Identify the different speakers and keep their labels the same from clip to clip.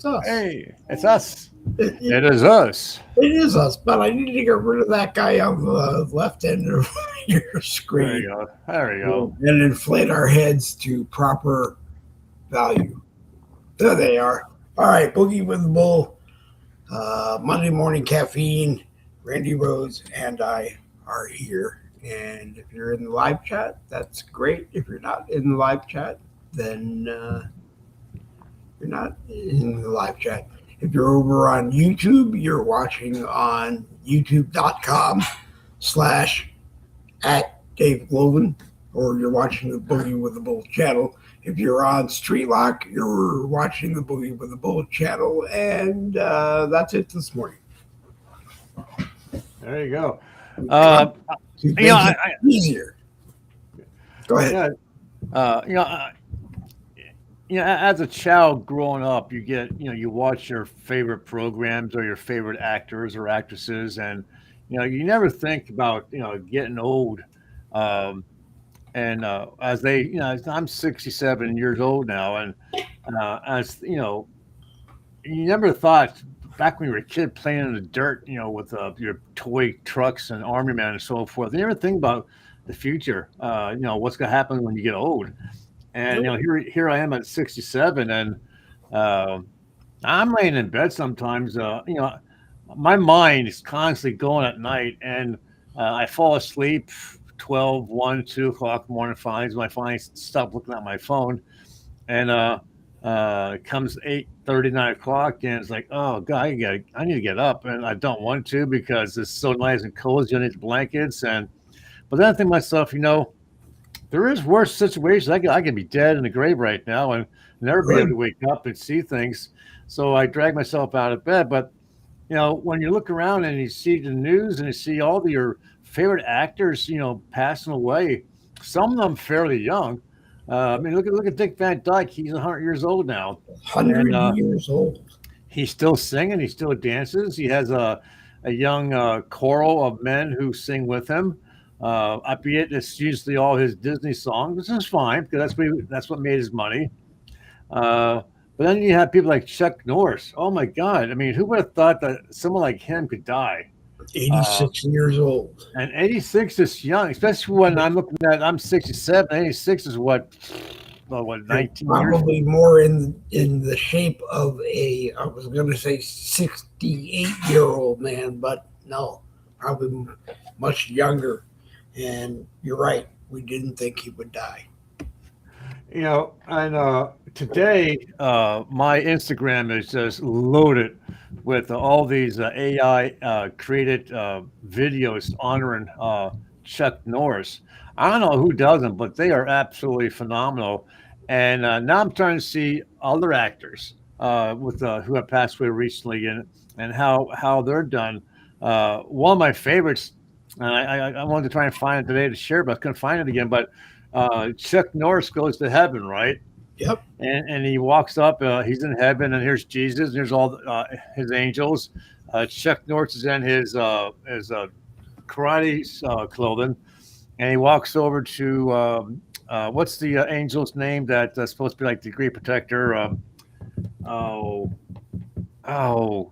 Speaker 1: It's us.
Speaker 2: Hey, it's us.
Speaker 1: It,
Speaker 2: It
Speaker 1: it,
Speaker 2: is us.
Speaker 1: it is us, but I need to get rid of that guy on the left end of your
Speaker 2: There
Speaker 1: screen
Speaker 2: you go. There you go.
Speaker 1: and inflate our heads to proper value. There they are. All right, Boogie with the Bull, Monday Morning Caffeine, Randy Rhodes, and I are here. And if you're in the live chat, that's great. If you're not in the live chat, then you're not in the live chat. If you're over on YouTube, you're watching on youtube.com/@ Dave Glovin, or you're watching the Boogie with the Bull channel. If you're on Streetlock, you're watching the Boogie with the Bull channel. And that's it this morning.
Speaker 2: There you go.
Speaker 1: To make it
Speaker 2: I
Speaker 1: easier. Go ahead.
Speaker 2: yeah, uh, you know, uh, as a child growing up, you watch your favorite programs or your favorite actors or actresses, and you never think about getting old. Um, and as I'm 67 years old now, and as you never thought back when you were a kid playing in the dirt, with your toy trucks and army men and so forth. You never think about the future. What's going to happen when you get old. And here I am at 67, and uh, I'm laying in bed sometimes. My mind is constantly going at night, and I fall asleep 12, 1, 2 o'clock in the morning. Finally, when I finally stop looking at my phone, and it comes 8:30, 9 o'clock, and it's like, oh god, I need to get up, and I don't want to because it's so nice and cozy underneath the blankets. But then I think to myself, there is worse situations. I could be dead in the grave right now and never be able to wake up and see things. So I drag myself out of bed. But when you look around and you see the news and you see all of your favorite actors, passing away, some of them fairly young. I mean, look at Dick Van Dyke. He's 100 years old now, and
Speaker 1: 100 years old.
Speaker 2: he's still singing. He still dances. He has a young choral of men who sing with him. Albeit it's usually all his Disney songs, which is fine because that's what made his money. But then you have people like Chuck Norris. Oh my God! I mean, who would have thought that someone like him could die?
Speaker 1: 86 years old.
Speaker 2: And 86 is young, especially when I'm looking at. I'm 67. 86 is what 19 years.
Speaker 1: Probably more in the shape of I was going to say 68-year-old man, but no, probably much younger. And you're right. We didn't think he would die.
Speaker 2: And today my Instagram is just loaded with all these AI created videos honoring Chuck Norris. I don't know who does them, but they are absolutely phenomenal. And now I'm starting to see other actors with who have passed away recently, and how they're done. One of my favorites, and I wanted to try and find it today to share, but I couldn't find it again. But Chuck Norris goes to heaven, right?
Speaker 1: Yep.
Speaker 2: And he walks up. He's in heaven, and here's Jesus. And here's all his angels. Chuck Norris is in his karate clothing, and he walks over to what's the angel's name that's supposed to be like the great protector? Oh, oh.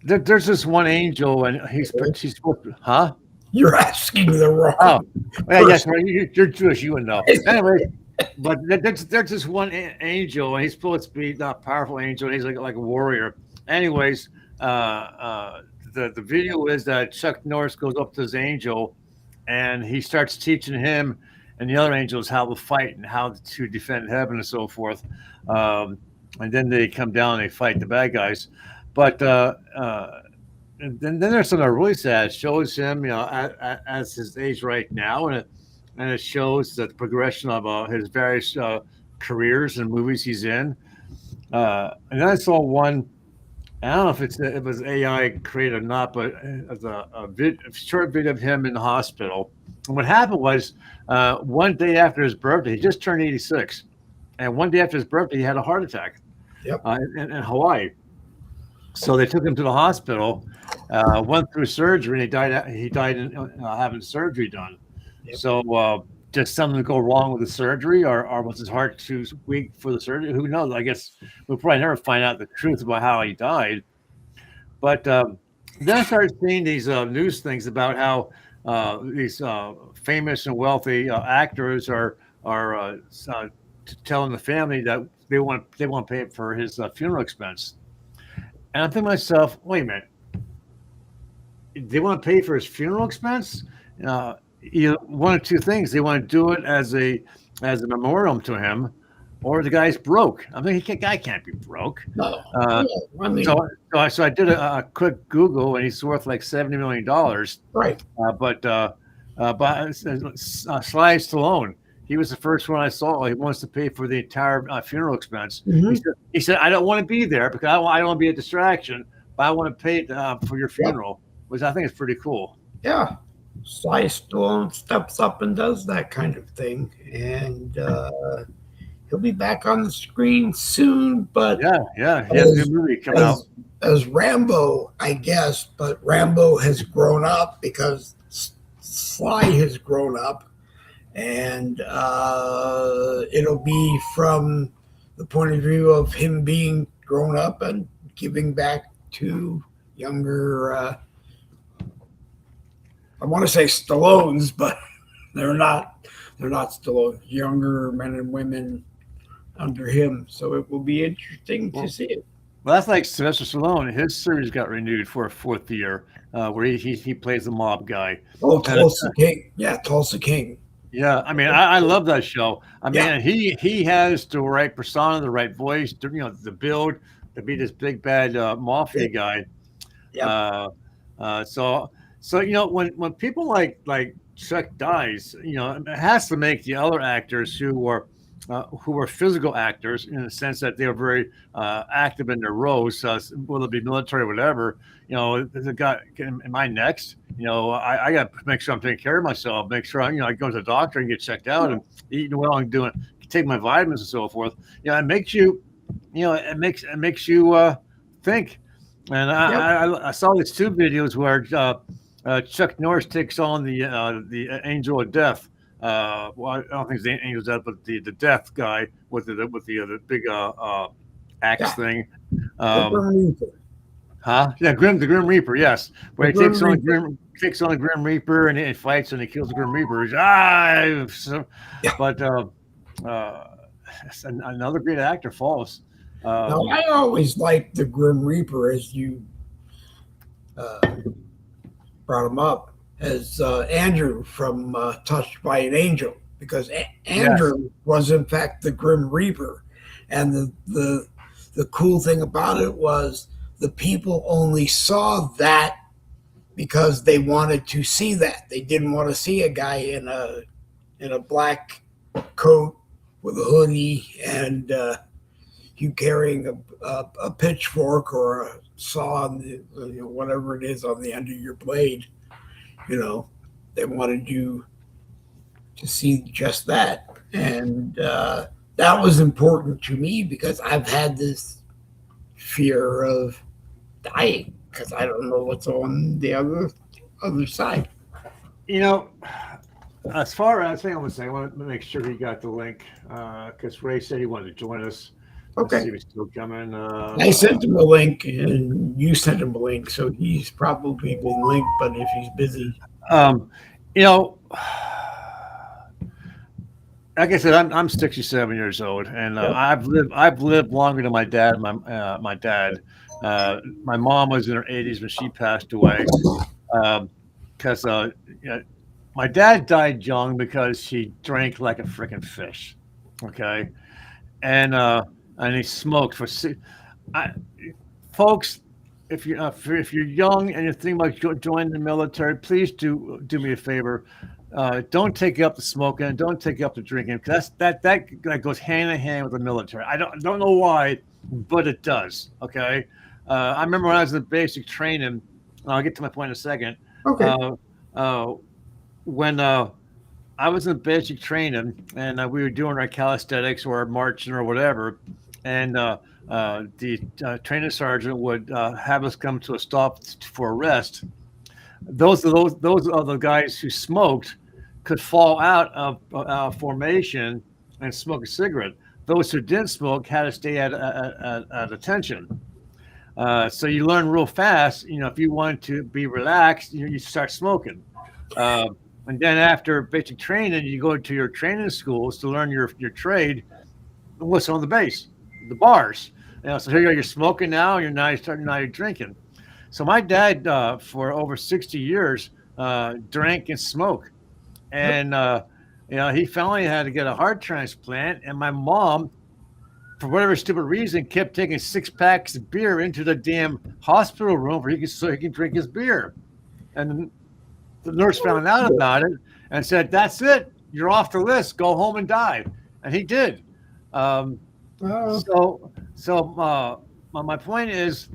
Speaker 2: There's this one angel, and she's supposed to, huh?
Speaker 1: You're asking the wrong.
Speaker 2: Oh, well, yes, right. You're Jewish, you would know. Anyway, but there's this one angel, and he's supposed to be not a powerful angel, and he's like a warrior. Anyways, the video is that Chuck Norris goes up to this angel, and he starts teaching him and the other angels how to fight and how to defend heaven and so forth. And then they come down and they fight the bad guys. But and then there's something really sad. It shows him, as his age right now, and it shows the progression of his various careers and movies he's in. And then I saw one. I don't know if it was AI created or not, but it was a short video of him in the hospital. And what happened was, one day after his birthday, he just turned 86, and one day after his birthday, he had a heart attack.
Speaker 1: Yep.
Speaker 2: In Hawaii. So they took him to the hospital, went through surgery, and he died in having surgery done.
Speaker 1: Yep.
Speaker 2: So just something to go wrong with the surgery, or was his heart too weak for the surgery? Who knows? I guess we'll probably never find out the truth about how he died. But then I started seeing these news things about how these famous and wealthy actors are telling the family that they want to pay for his funeral expense. And I'm thinking to myself, wait a minute, they want to pay for his funeral expense? Uh, one of two things: they want to do it as a memorial to him, or the guy's broke. I mean, guy can't be broke.
Speaker 1: No.
Speaker 2: Uh,
Speaker 1: Yeah, I mean,
Speaker 2: so I did a quick Google, and he's worth like $70 million.
Speaker 1: right.
Speaker 2: But Sly Stallone, he was the first one I saw. He wants to pay for the entire funeral expense.
Speaker 1: Mhm.
Speaker 2: He said, I don't want to be there because I don't want to be a distraction, but I want to pay for your funeral, which I think is pretty cool.
Speaker 1: Yeah. Sly Stallone steps up and does that kind of thing. And he'll be back on the screen soon. But
Speaker 2: Yeah. He has a new movie coming out.
Speaker 1: As Rambo, I guess. But Rambo has grown up because Sly has grown up. And it'll be from the point of view of him being grown up and giving back to younger, I want to say Stallones, but they're not. They're not Stallones. Younger men and women under him. So it will be interesting to see it.
Speaker 2: Well, that's like Sylvester Stallone. His series got renewed for a fourth year, where he plays the mob guy.
Speaker 1: Oh, Tulsa King. Yeah, Tulsa King.
Speaker 2: Yeah, I mean, I love that show. I mean,
Speaker 1: Yeah.
Speaker 2: he has the right persona, the right voice, the build to be this big bad mafia guy.
Speaker 1: Yeah.
Speaker 2: So when people like Chuck dies, it has to make the other actors who were physical actors in the sense that they were very active in their roles, whether it be military or whatever. The guy, am I next? I got to make sure I'm taking care of myself, make sure I go to the doctor and get checked out and eating well and take my vitamins and so forth. It makes you, it makes you think. And I saw these two videos where Chuck Norris takes on the Angel of Death. Well, I don't think it's the Angel of Death, but the Death guy with the big axe thing. Huh? Yeah, the Grim Reaper. Yes, where he takes on the Grim Reaper and he fights and he kills the Grim Reaper. But another great actor falls.
Speaker 1: Now, I always liked the Grim Reaper as you brought him up as Andrew from Touched by an Angel, because Andrew was in fact the Grim Reaper, and the cool thing about it was the people only saw that because they wanted to see that. They didn't want to see a guy in a black coat with a hoodie and you carrying a pitchfork or a saw on whatever it is on the end of your blade. They wanted you to see just that. And that was important to me because I've had this fear of dying because I don't know what's on the other side.
Speaker 2: As far as I want to make sure he got the link because Ray said he wanted to join us.
Speaker 1: Okay.
Speaker 2: Let's see if he's still coming.
Speaker 1: I sent him a link and you sent him a link, so he's probably been linked, but if he's busy.
Speaker 2: Like I said, I'm 67 years old, and I've lived longer than my dad. My dad, my mom was in her 80s when she passed away, because my dad died young because he drank like a freaking fish. Okay, and he smoked for folks. If you're young and you're thinking about joining the military, please do me a favor. Don't take up the smoking and don't take up the drinking, because that goes hand in hand with the military. I don't know why, but it does. Okay. I remember when I was in basic training. I'll get to my point in a second.
Speaker 1: Okay.
Speaker 2: When I was in basic training and we were doing our calisthenics or marching or whatever, and the training sergeant would have us come to a stop for a rest. Those are the guys who smoked could fall out of formation and smoke a cigarette. Those who didn't smoke had to stay at attention. So you learn real fast. If you want to be relaxed, you start smoking. Uh, and then after basic training, you go to your training schools to learn your trade. What's on the base? The bars. So here you're smoking now. Now you're drinking. So my dad, for over 60 years, drank and smoked, and he finally had to get a heart transplant. And my mom, for whatever stupid reason, kept taking 6 packs of beer into the damn hospital room so he can drink his beer. And the nurse found out about it and said, "That's it. You're off the list. Go home and die." And he did. My point is,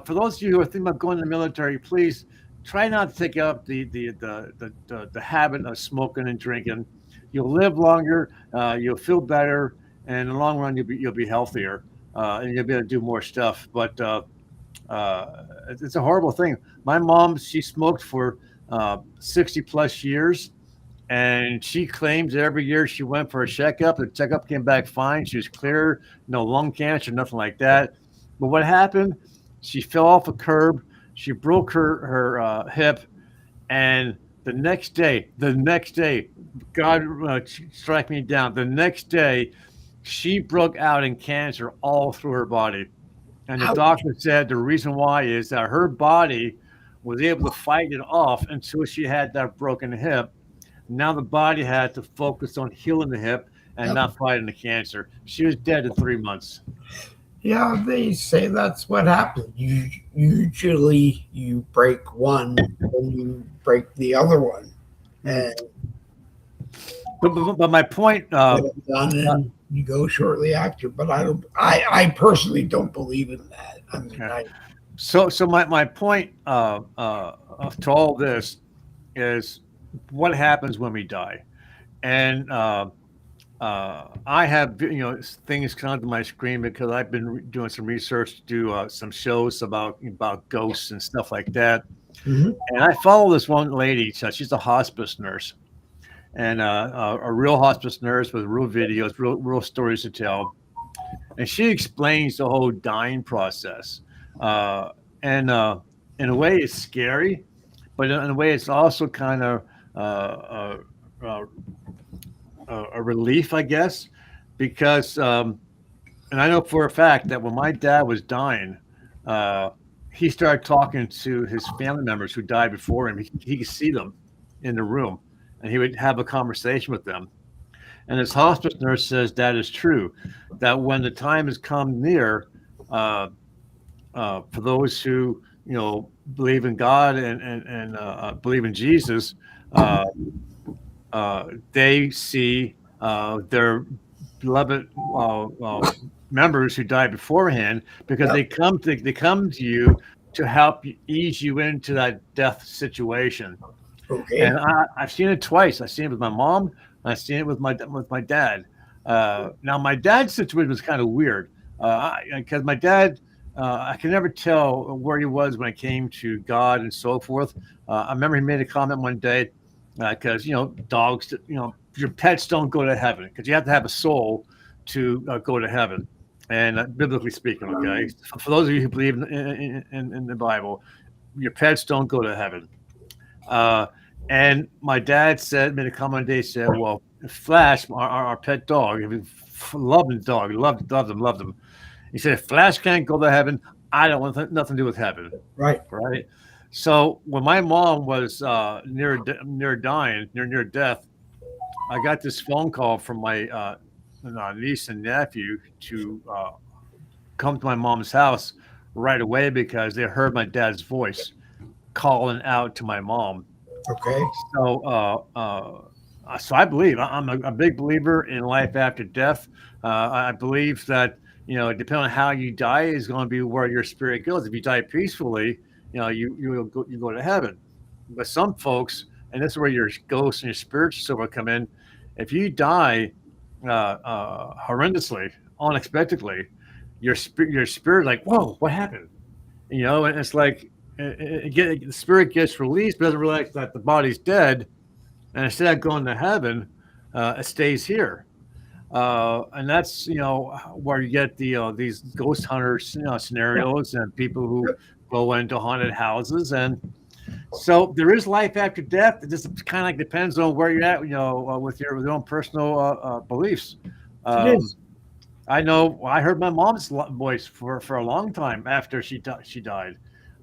Speaker 2: for those of you who are thinking about going to the military, please try not to take up the habit of smoking and drinking. You'll live longer. You'll feel better. And in the long run, you'll be healthier, and you'll be able to do more stuff. But it's a horrible thing. My mom, she smoked for 60 plus years, and she claims every year she went for a checkup. The checkup came back fine. She was clear, no lung cancer, nothing like that. But what happened? She fell off a curb. She broke her hip, and the next day, God struck me down. The next day, she broke out in cancer all through her body. And the doctor said the reason why is that her body was able to fight it off until she had that broken hip. Now the body had to focus on healing the hip and not fighting the cancer. She was dead in 3 months.
Speaker 1: Yeah, they say that's what happens. Usually you break one and you break the other one. And
Speaker 2: but my point,
Speaker 1: you go shortly after. But I personally don't believe in that. I mean,
Speaker 2: So my point to all this is what happens when we die, and I have things come onto my screen because I've been doing some research to do some shows about ghosts and stuff like that.
Speaker 1: Mm-hmm.
Speaker 2: And I follow this one lady. So she's a hospice nurse, and a real hospice nurse with real videos, real stories to tell. And she explains the whole dying process. And in a way, it's scary, but in a way, it's also kind of a relief, I guess, because and I know for a fact that when my dad was dying, he started talking to his family members who died before him. He could see them in the room, and he would have a conversation with them. And his hospice nurse says that is true, that when the time has come near, for those who believe in God and believe in Jesus, they see their beloved members who died beforehand because they come to you to help ease you into that death situation.
Speaker 1: Okay.
Speaker 2: And I've seen it twice. I've seen it with my mom. I've seen it with my dad. Now my dad's situation was kind of weird because my dad. I can never tell where he was when it came to God and so forth. I remember he made a comment one day because dogs, your pets don't go to heaven because you have to have a soul to go to heaven, and biblically speaking, okay. For those of you who believe in the Bible, your pets don't go to heaven. And my dad made a comment one day, said, "Well, Flash, our pet dog, loved the dog, loved him." He said, "If Flash can't go to heaven, I don't want nothing to do with heaven."
Speaker 1: Right.
Speaker 2: So when my mom was near dying, near death, I got this phone call from my niece and nephew to come to my mom's house right away because they heard my dad's voice calling out to my mom.
Speaker 1: Okay.
Speaker 2: So I believe I'm a big believer in life after death. I believe that. Depending on how you die is going to be where your spirit goes. If you die peacefully, you go to heaven. But some folks, and this is where your ghost and your spiritual soul will come in. If you die horrendously, unexpectedly, your spirit like, whoa, what happened? And it's like the spirit gets released, but doesn't realize that the body's dead, and instead of going to heaven, it stays here. And that's where you get these ghost hunters
Speaker 1: Yeah.
Speaker 2: scenarios and people who go into haunted houses. And so there is life after death. It just kind of like depends on where you're at, with your own personal beliefs.
Speaker 1: It
Speaker 2: Um,
Speaker 1: is.
Speaker 2: I know I heard my mom's voice for a long time after she died.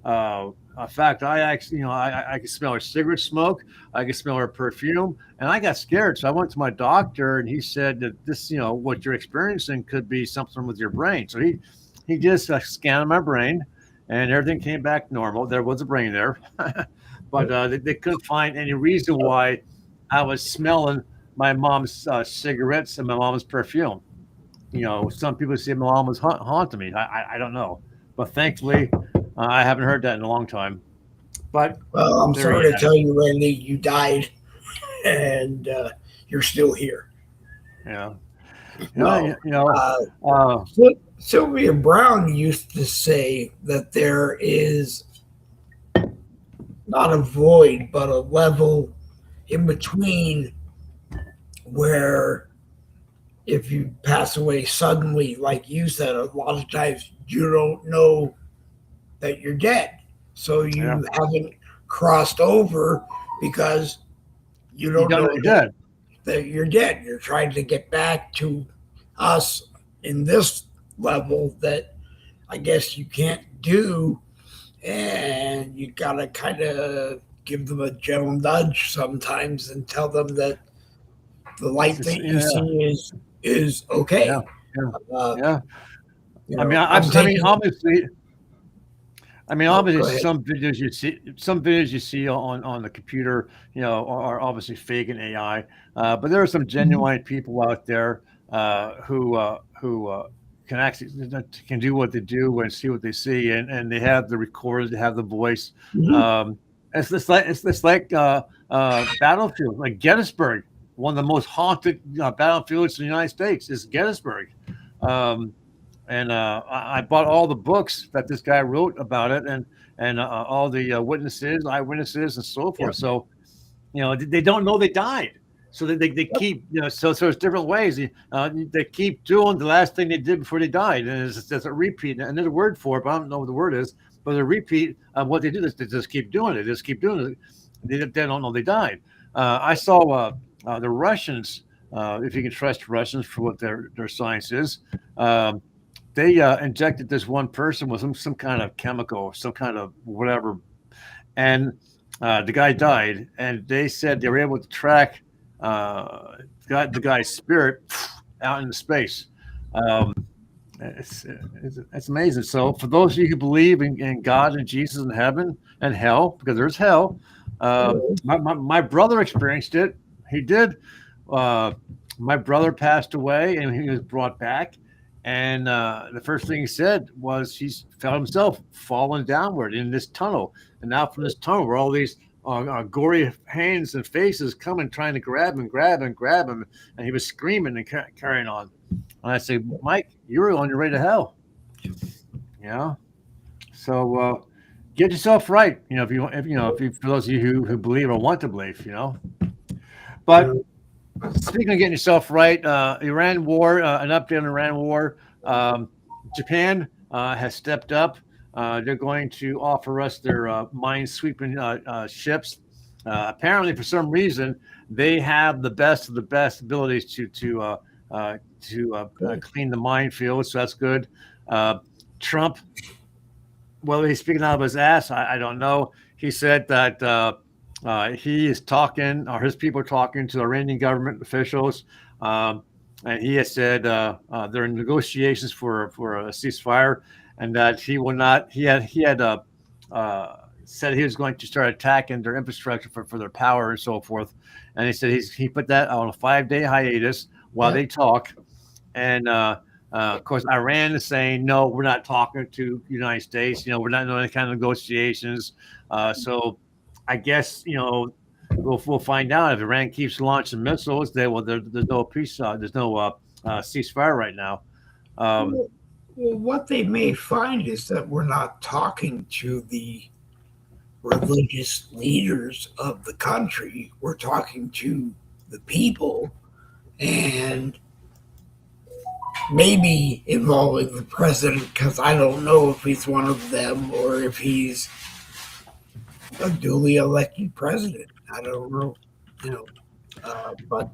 Speaker 2: In fact, I actually, I could smell her cigarette smoke. I could smell her perfume, and I got scared. So I went to my doctor, and he said that this, what you're experiencing could be something with your brain. So he just scanned my brain, and everything came back normal. There was a brain there, but they couldn't find any reason why I was smelling my mom's cigarettes and my mom's perfume. Some people say my mom was haunting me. I don't know, but thankfully, I haven't heard that in a long time. But
Speaker 1: Well, I'm
Speaker 2: there
Speaker 1: sorry
Speaker 2: you
Speaker 1: to
Speaker 2: have it.
Speaker 1: tell you, Randy, you died, and you're still here.
Speaker 2: Yeah, yeah,
Speaker 1: No. Uh,
Speaker 2: uh,
Speaker 1: Sylvia Brown used to say that there is not a void, but a level in between where if you pass away suddenly, like you said, a lot of times you don't know that you're dead. So
Speaker 2: yeah.
Speaker 1: you haven't crossed over because you
Speaker 2: You
Speaker 1: don't
Speaker 2: don't know
Speaker 1: know
Speaker 2: you're dead.
Speaker 1: that you're dead. You're trying to get back to us in this level that I guess you can't do. And you got to kind of give them a gentle nudge sometimes and tell them that the light that you
Speaker 2: Yeah,
Speaker 1: see is
Speaker 2: yeah,
Speaker 1: okay.
Speaker 2: yeah,
Speaker 1: Uh,
Speaker 2: yeah. I mean,
Speaker 1: I'm taking.
Speaker 2: obviously,
Speaker 1: Oh, go ahead.
Speaker 2: some videos you see on the computer, are obviously fake and AI. But there are some
Speaker 1: Mhm.
Speaker 2: genuine people out there who can actually can do what they do and see what they see, and they have the recorders, they have the voice.
Speaker 1: Mhm.
Speaker 2: Um, it's like battlefield, like Gettysburg, one of the most haunted battlefields in the United States is Gettysburg. Um, and I bought all the books that this guy wrote about it, and all the witnesses, eyewitnesses, and so
Speaker 1: Yeah.
Speaker 2: forth. So they don't know they died. So they
Speaker 1: Yep.
Speaker 2: keep so there's different ways. They keep doing the last thing they did before they died, and it's a repeat. And there's a word for it, but I don't know what the word is. But a repeat of what they do. They just keep doing it. They just keep doing it. They don't know they died. I saw the Russians. If you can trust Russians for what their science is, um, they injected this one person with some kind of chemical, some kind of whatever, and the guy died. And they said they were able to track the guy's spirit out into space. Um, it's amazing. So for those of you who believe in God and Jesus and heaven and hell, because there's hell, my brother experienced it. He did. Uh, my brother passed away and he was brought back. And the first thing he said was he felt himself falling downward in this tunnel. And now from this tunnel were all these gory hands and faces coming, trying to grab him, grab him, grab him. And he was screaming and carrying on. And I say, Mike, you're on your way to hell. You know, so get yourself right. For those of you who believe or want to believe. But speaking of getting yourself right, Iran war, an update on Iran war. Japan has stepped up. They're going to offer us their mine sweeping ships. Apparently, for some reason, they have the best of the best abilities to clean the minefield. So that's good. Uh, Trump, whether he's speaking out of his ass, I don't know. He said that he is talking, or his people are talking to Iranian government officials, um, and he has said they're in negotiations for a ceasefire, and that he will not. Said he was going to start attacking their infrastructure for their power and so forth, and he said he put that on a 5-day hiatus while
Speaker 1: Yep.
Speaker 2: they talk, and of course, Iran is saying, no, we're not talking to the United States. We're not doing any kind of negotiations. So I guess, we'll find out if Iran keeps launching missiles. There's no peace. There's no ceasefire right now. Um,
Speaker 1: Well, what they may find is that we're not talking to the religious leaders of the country. We're talking to the people, and maybe involving the president, because I don't know if he's one of them or if he's a duly elected president. I don't know, you know. But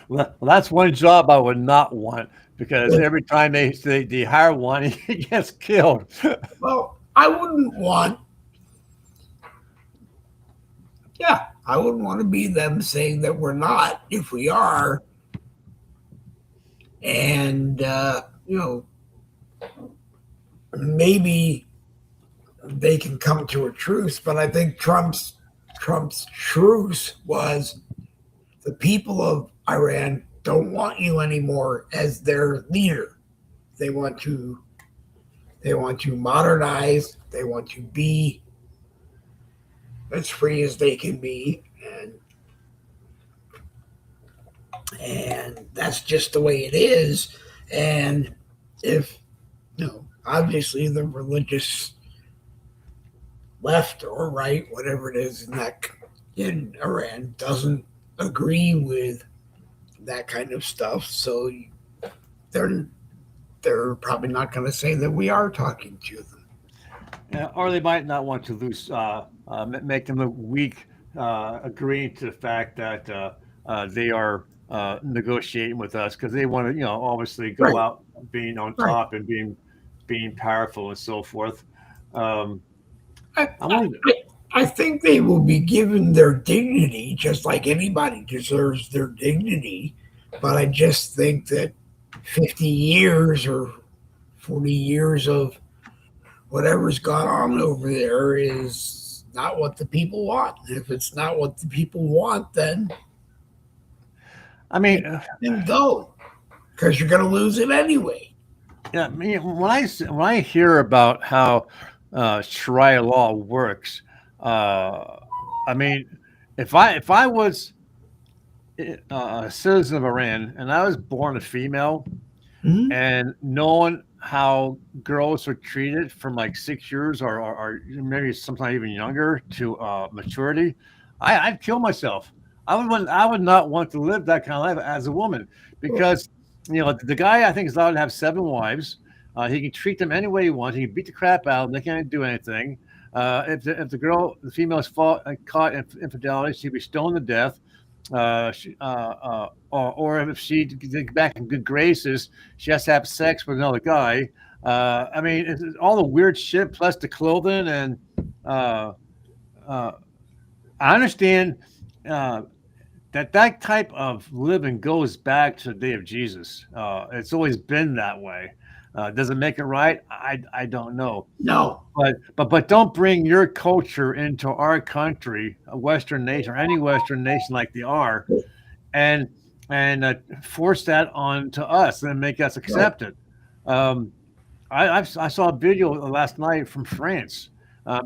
Speaker 2: Well, that's one job I would not want because every time they hire one, he gets killed.
Speaker 1: well, I wouldn't want. Yeah, I wouldn't want to be them saying that we're not if we are, and maybe they can come to a truce. But I think Trump's truce was the people of Iran don't want you anymore as their leader. They want to modernize. They want to be as free as they can be, and that's just the way it is. And if obviously the religious left or right, whatever it is in Iran, doesn't agree with that kind of stuff, so they're probably not going to say that we are talking to them.
Speaker 2: Yeah, or they might not want to lose, make them look weak, agreeing to the fact that they are negotiating with us because they want to, obviously go
Speaker 1: Right.
Speaker 2: out being on
Speaker 1: Right.
Speaker 2: top and being powerful and so forth.
Speaker 1: I,
Speaker 2: I wonder,
Speaker 1: I think they will be given their dignity, just like anybody deserves their dignity. But I just think that 50 years or 40 years of whatever's gone on over there is not what the people want. If it's not what the people want, then
Speaker 2: I mean,
Speaker 1: go, because you're going to lose it anyway.
Speaker 2: yeah, I mean, when I hear about how Sharia law works, I mean, if I was a citizen of Iran and I was born a female,
Speaker 1: Mhm.
Speaker 2: and knowing how girls are treated from like 6 years or maybe sometimes even younger to maturity, I'd kill myself. I would not want to live that kind of life as a woman because the guy I think is allowed to have 7 wives. He can treat them any way he wants. He can beat the crap out of them. They can't do anything. If the female is caught in infidelity, she'd be stoned to death. Or if she gets back in good graces, she has to have sex with another guy. I mean, it's all the weird shit plus the clothing, and uh, uh, I understand that type of living goes back to the day of Jesus. It's always been that way. Does it make it right? I don't know.
Speaker 1: No.
Speaker 2: But don't bring your culture into our country, a Western nation or any Western nation like they are, and force that on to us and make us accept it. I saw a video last night from France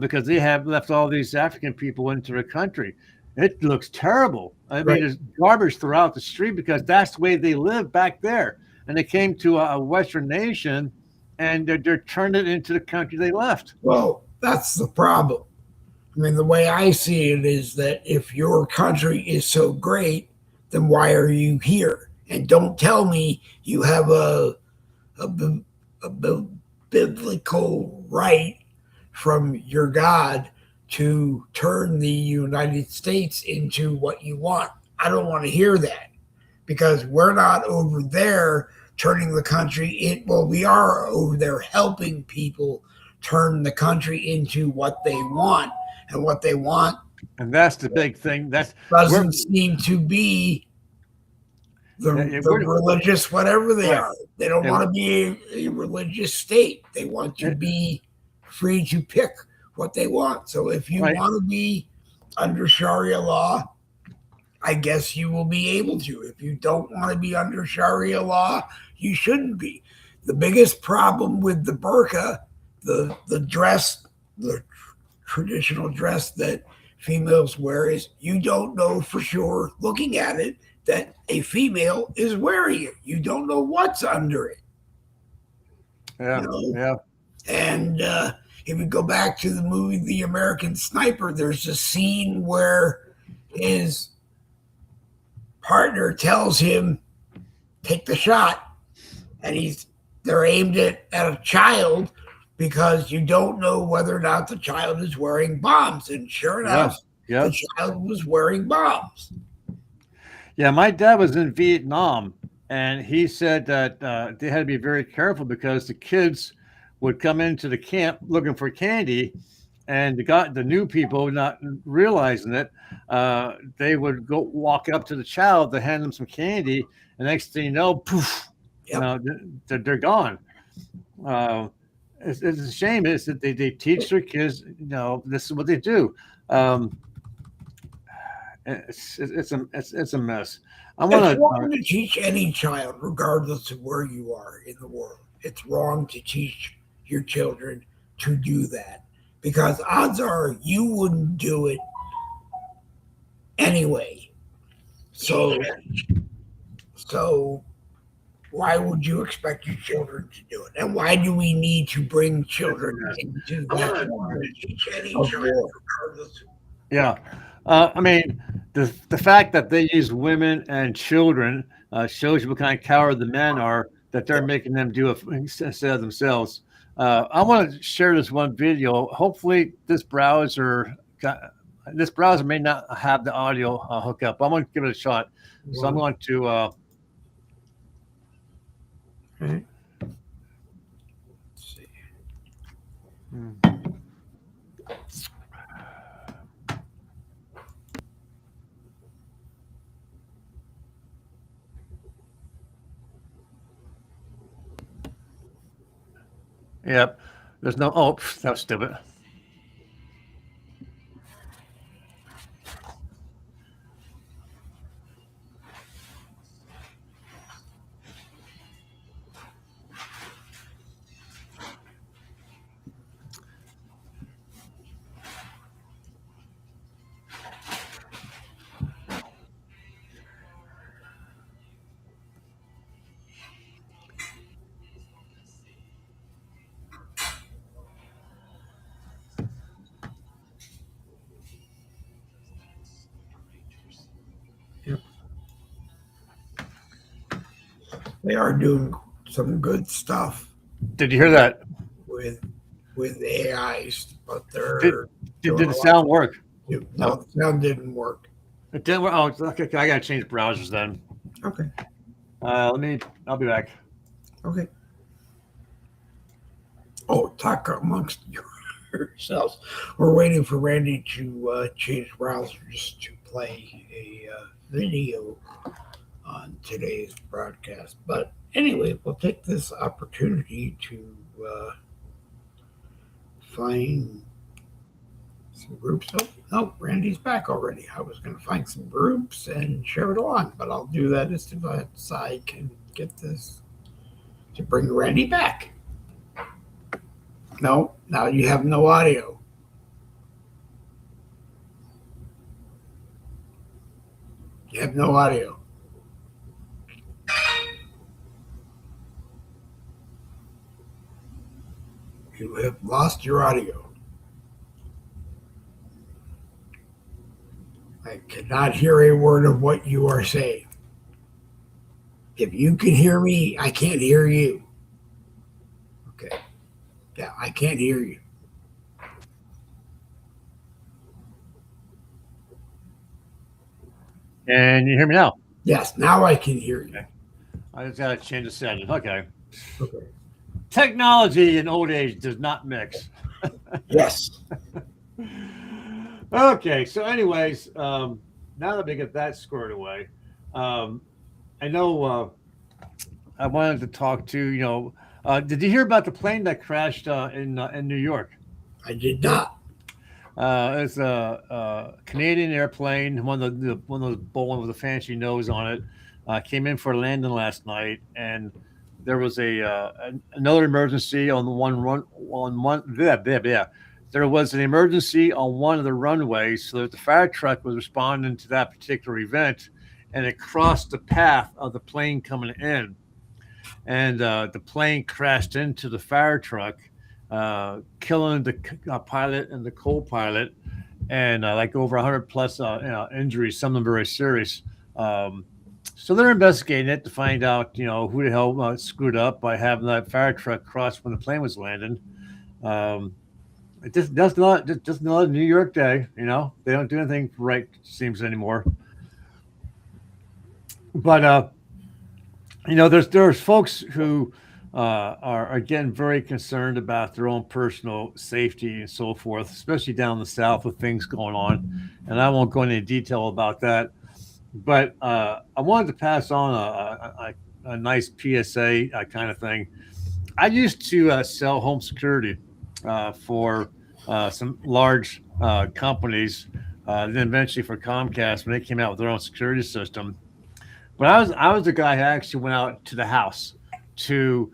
Speaker 2: because they have left all these African people into their country. It looks terrible. I mean, there's garbage throughout the street because that's the way they live back there. And they came to a Western nation, and they're turning it into the country they left.
Speaker 1: Well, that's the problem. I mean, the way I see it is that if your country is so great, then why are you here? And don't tell me you have a biblical right from your God to turn the United States into what you want. I don't want to hear that, because we're not over there turning the country we are over there helping people turn the country into what they want, and what they want,
Speaker 2: and that's the big thing.
Speaker 1: Doesn't seem to be the religious, whatever they are. They don't want to be a religious state. They want to be free to pick what they want. So if you want to be under Sharia law, I guess you will be able to. If you don't want to be under Sharia law, you shouldn't be. The biggest problem with the burqa, the dress, the traditional dress that females wear, is you don't know for sure, looking at it, that a female is wearing it. You don't know what's under it.
Speaker 2: Yeah.
Speaker 1: And if you go back to the movie The American Sniper, there's a scene where his partner tells him, take the shot, and they're aimed at a child because you don't know whether or not the child is wearing bombs. And sure enough, the child was wearing bombs.
Speaker 2: Yeah, my dad was in Vietnam, and he said that they had to be very careful because the kids would come into the camp looking for candy, and the new people not realizing it, they would go walk up to the child to hand them some candy, and next thing you know, poof, they're gone. It's a shame is that they teach their kids, this is what they do. It's a mess.
Speaker 1: It's wrong to teach any child, regardless of where you are in the world. It's wrong to teach your children to do that because odds are you wouldn't do it anyway. So why would you expect your children to do it? And why do we need to bring children into that?
Speaker 2: Yeah. I mean, the fact that they use women and children shows you what kind of coward the men are, that they're making them do it instead of themselves. I want to share this one video. Hopefully this browser may not have the audio hook up. I'm going to give it a shot. So I'm going to...
Speaker 1: Let's see.
Speaker 2: Yep. There's no... Oh, that was stupid.
Speaker 1: They are doing some good stuff.
Speaker 2: Did you hear that?
Speaker 1: With AIs, but
Speaker 2: did the sound work?
Speaker 1: No, the sound didn't work.
Speaker 2: It didn't work. Oh, okay. I gotta change browsers then.
Speaker 1: Okay.
Speaker 2: I'll be back.
Speaker 1: Okay. Oh, talk amongst yourselves. We're waiting for Randy to change browsers to play a video on today's broadcast. But anyway, we'll take this opportunity to find some groups. Oh, Randy's back already. I was going to find some groups and share it along, but I'll do that as soon as I can get this to bring Randy back. No, now you have no audio. You have no audio. You have lost your audio. I cannot hear a word of what you are saying. If you can hear me, I can't hear you. Okay. Yeah, I can't hear you.
Speaker 2: Can you hear me now?
Speaker 1: Yes, now I can hear you.
Speaker 2: Okay. I just got to change the setting. Okay.
Speaker 1: Okay.
Speaker 2: Technology in old age does not mix.
Speaker 1: Yes.
Speaker 2: Okay. So, anyways, now that we get that squared away, I know I wanted to talk to did you hear about the plane that crashed in New York?
Speaker 1: I did not.
Speaker 2: It's a Canadian airplane, one of those Boeing with a fancy nose on it. Came in for a landing last night, and there was another emergency on There was an emergency on one of the runways, so that the fire truck was responding to that particular event, and it crossed the path of the plane coming in, and the plane crashed into the fire truck. killing the pilot and the co-pilot, and like over 100 plus injuries, some of them very serious. So they're investigating it to find out, who the hell screwed up by having that fire truck cross when the plane was landing. Um, it just another New York day. They don't do anything right, seems anymore. But there's folks who are getting very concerned about their own personal safety and so forth, especially down in the south with things going on. And I won't go into detail about that. But I wanted to pass on a nice PSA kind of thing. I used to sell home security for some large companies, then eventually for Comcast when they came out with their own security system. But I was the guy who actually went out to the house to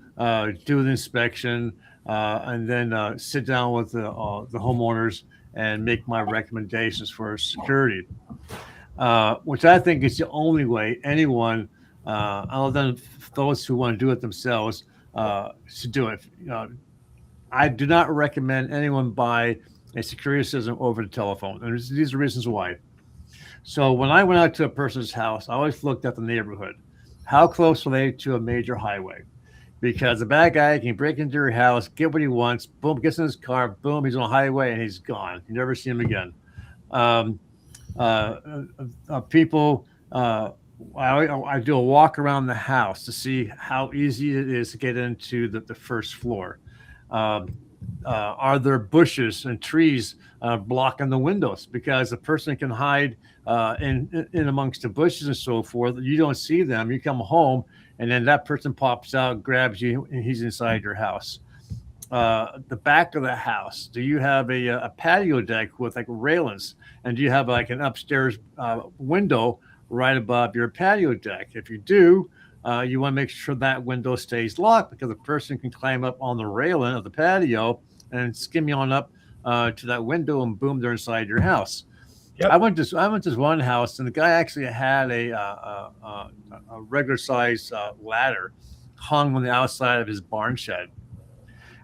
Speaker 2: do the inspection and then sit down with the homeowners and make my recommendations for security, which I think is the only way anyone, other than those who want to do it themselves, should do it. I do not recommend anyone buy a security system over the telephone, and these are reasons why. So when I went out to a person's house, I always looked at the neighborhood. How close are they to a major highway? Because the bad guy can break into your house, get what he wants, boom, gets in his car, boom, he's on a highway and he's gone. You never see him again. Um, People, I do a walk around the house to see how easy it is to get into the first floor. Um, are there bushes and trees blocking the windows? Because a person can hide in amongst the bushes and so forth. You don't see them. You come home, and then that person pops out, grabs you, and he's inside your house. The back of the house. Do you have a patio deck with like railings, and do you have like an upstairs window right above your patio deck? If you do, you want to make sure that window stays locked because the person can climb up on the railing of the patio and skim you on up to that window, and boom, they're inside your house. I
Speaker 1: Yep.
Speaker 2: went to this one house, and the guy actually had a regular size ladder hung on the outside of his barn shed.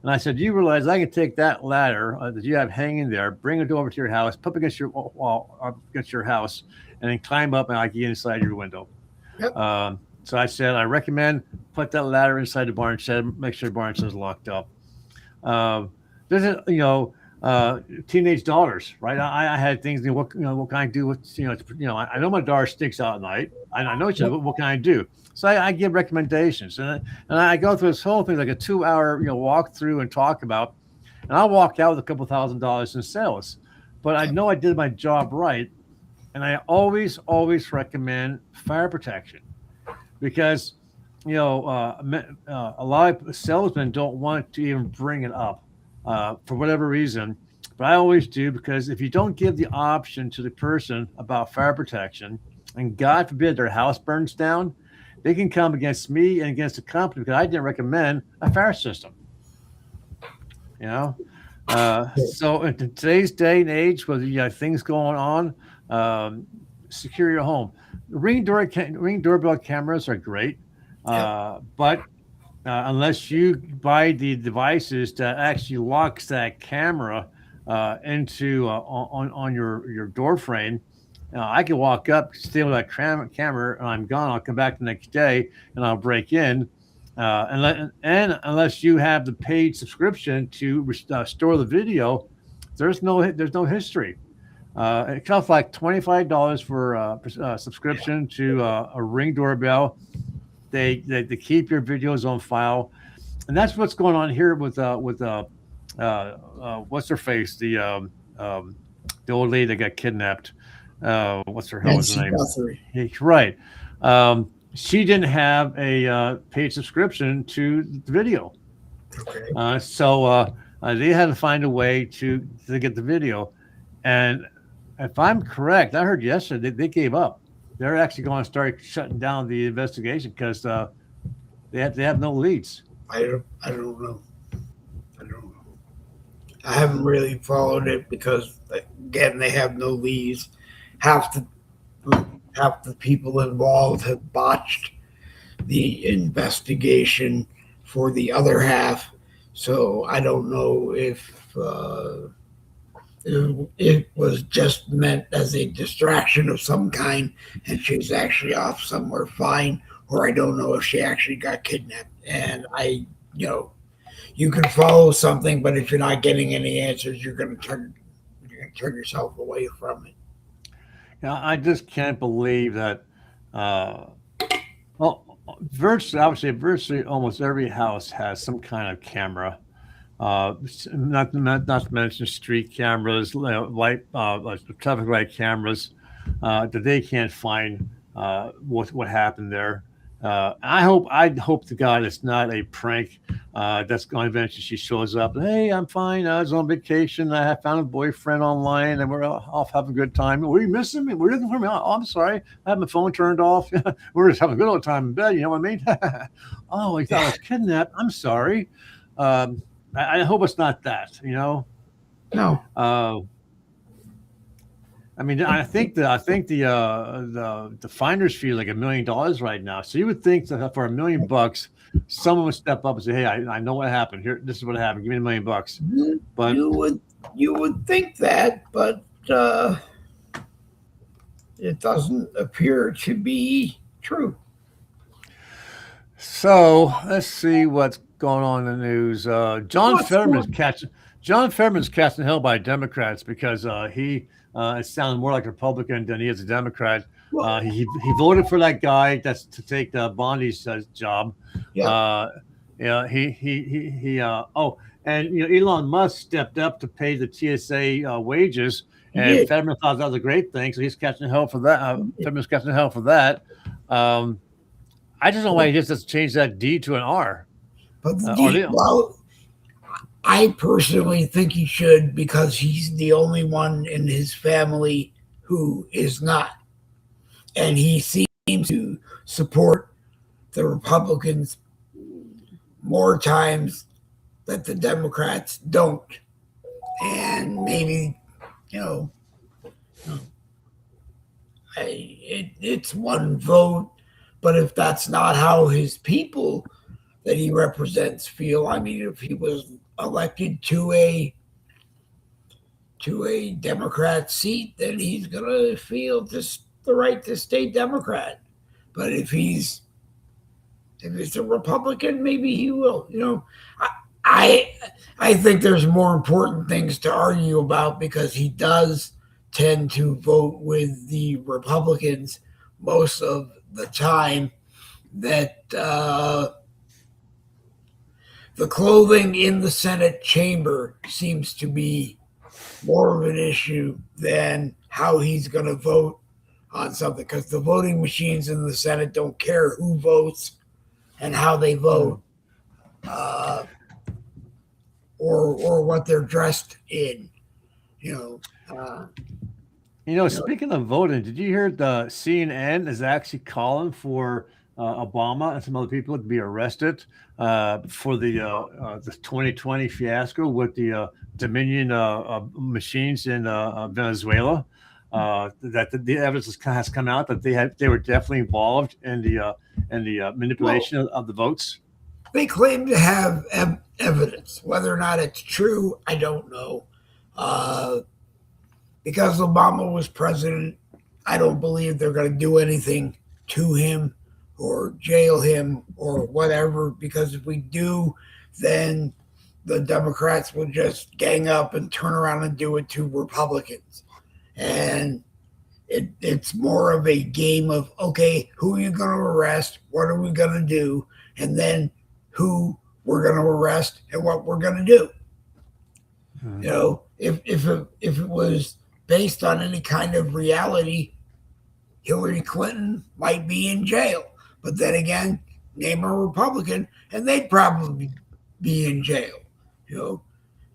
Speaker 2: And I said, "You realize I can take that ladder that you have hanging there, bring it over to your house, put it against your wall, up against your house, and then climb up and I get inside your window."
Speaker 1: Yep.
Speaker 2: So I said, "I recommend put that ladder inside the barn shed, make sure the barn shed is locked up." Um, this is, teenage daughters, right? I had things. What can I do with I know my daughter stinks out at night. I know she.
Speaker 1: Yep.
Speaker 2: What can I do? So I give recommendations, and I go through this whole thing like a 2 hour walk through and talk about, and I walk out with a couple $1,000s in sales, but I know I did my job right, and I always recommend fire protection because a lot of salesmen don't want to even bring it up for whatever reason. But I always do because if you don't give the option to the person about fire protection, and God forbid their house burns down, they can come against me and against the company because I didn't recommend a fire system. You know, so in today's day and age, whether you have things going on, secure your home. Ring doorbell cameras are great,
Speaker 1: Yep.
Speaker 2: but unless you buy the devices that actually locks that camera into on your door frame, I can walk up, steal that camera, and I'm gone. I'll come back the next day and I'll break in. And unless you have the paid subscription to store the video, there's no history. It costs like $25 for a subscription to a Ring doorbell. They keep your videos on file, and that's what's going on here with what's her face, the old lady that got kidnapped. What's her hell's
Speaker 1: Nancy
Speaker 2: name?
Speaker 1: Guthrie.
Speaker 2: Right. She didn't have a paid subscription to the video,
Speaker 1: Okay.
Speaker 2: so they had to find a way to get the video. And if I'm correct, I heard yesterday they gave up. They're actually going to start shutting down the investigation because they have no leads.
Speaker 1: I don't know. I don't know. I haven't really followed it because again they have no leads. Half the half the people involved have botched the investigation for the other half. So I don't know if it was just meant as a distraction of some kind and she's actually off somewhere fine, or I don't know if she actually got kidnapped. And you can follow something, but if you're not getting any answers, you're going to turn yourself away from it.
Speaker 2: I just can't believe that. Uh, well, virtually almost every house has some kind of camera. Not to mention street cameras, like traffic light cameras, that they can't find what happened there. I hope to God it's not a prank. That's going to eventually she shows up. Hey, I'm fine. I was on vacation. I found a boyfriend online, and we're off having a good time. Were you missing me? Were you looking for me? Oh, I'm sorry. I had my phone turned off. We're just having a good old time in bed. You know what I mean? Oh, you thought I was kidnapped. I'm sorry. I hope it's not that.
Speaker 1: No.
Speaker 2: Uh, I mean, I think the finder's fee is like $1 million right now. So you would think that for $1 million, someone would step up and say, "Hey, I know what happened. Here, this is what happened. Give me $1 million." But
Speaker 1: You would you would think that, but it doesn't appear to be true.
Speaker 2: so let's see what's going on in the news.
Speaker 1: What's going?
Speaker 2: John Fetterman's catching hell by Democrats because he is sounding more like a Republican than he is a Democrat.
Speaker 1: Well,
Speaker 2: He voted for that guy that's to take Bondi's job.
Speaker 1: yeah,
Speaker 2: Uh, yeah, he and Elon Musk stepped up to pay the TSA wages,
Speaker 1: he
Speaker 2: and
Speaker 1: did.
Speaker 2: Fetterman thought that was a great thing, so he's catching hell for that. Fetterman's catching hell for that. Um, I just don't know why he just doesn't change that D to an R.
Speaker 1: But the
Speaker 2: Or
Speaker 1: D,
Speaker 2: the
Speaker 1: well, I personally think he should because he's the only one in his family who is not, and he seems to support the Republicans more times that the Democrats don't. And maybe you know, it's one vote, but if that's not how his people that he represents feel, I mean, if he was elected to a Democrat seat, then he's gonna feel just the right to stay Democrat. But if it's a Republican, maybe he will. I I think there's more important things to argue about because he does tend to vote with the Republicans most of the time. That the clothing in the Senate chamber seems to be more of an issue than how he's going to vote on something because the voting machines in the Senate don't care who votes and how they vote, uh, or what they're dressed in. You know, uh, you know,
Speaker 2: Speaking of voting, did you hear the CNN is actually calling for Obama and some other people to be arrested for the 2020 fiasco with the Dominion machines in Venezuela? That the evidence has come out that they were definitely involved in the
Speaker 1: well,
Speaker 2: manipulation of the votes.
Speaker 1: they claim to have evidence. Whether or not it's true, I don't know. Uh, because Obama was president, I don't believe they're going to do anything to him or jail him or whatever. Because if we do, then the Democrats will just gang up and turn around and do it to Republicans. And it's more of a game of, okay, who are you going to arrest? What are we going to do? And then who we're going to arrest and what we're going to do.
Speaker 2: Hmm.
Speaker 1: If it was based on any kind of reality, Hillary Clinton might be in jail. But then again, name a Republican, and they'd probably be in jail. You know,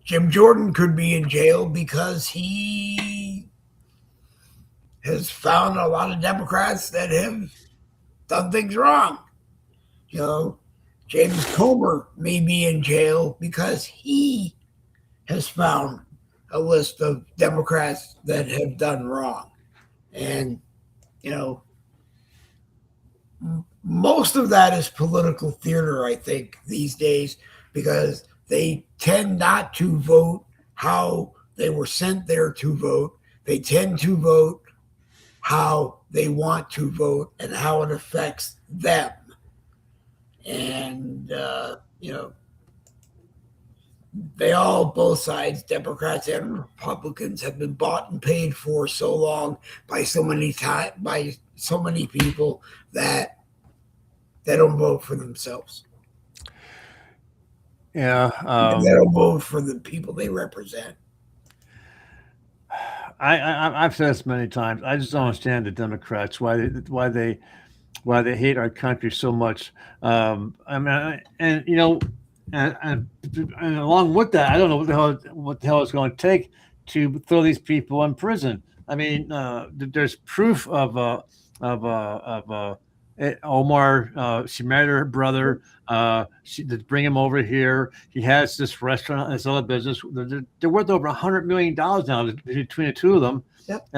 Speaker 1: Jim Jordan could be in jail because he has found a lot of Democrats that have done things wrong. You know, James Comer may be in jail because he has found a list of Democrats that have done wrong. And, you know, most of that is political theater, I think, these days, because they tend not to vote how they were sent there to vote. They tend to vote how they want to vote and how it affects them. And, they all, both sides, Democrats and Republicans, have been bought and paid for so long by so many people that they don't vote for themselves.
Speaker 2: Yeah,
Speaker 1: they don't vote for the people they represent.
Speaker 2: I've said this many times. I just don't understand the Democrats why they hate our country so much. I mean, and along with that, I don't know what the hell it's going to take to throw these people in prison. I mean, there's proof of Omar. She married her brother. To bring him over here. He has this restaurant, this other business. They're worth over $100 million now between the two of them.
Speaker 1: Yep.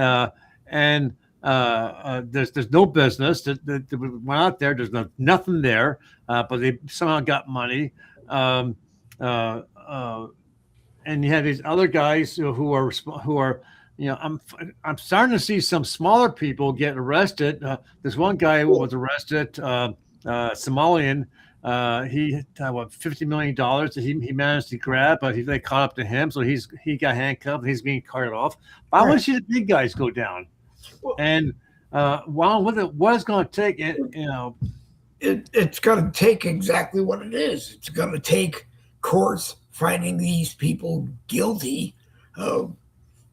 Speaker 2: And there's no business that went out there. There's nothing there, but they somehow got money. And you have these other guys who are I'm starting to see some smaller people get arrested. This one guy was arrested, Somalian. He had $50 million that he managed to grab, but they caught up to him, so he got handcuffed. He's being carted off. But I want to see the big guys go down. And what it's going to take,
Speaker 1: it's going to take exactly what it is. It's going to take courts finding these people guilty of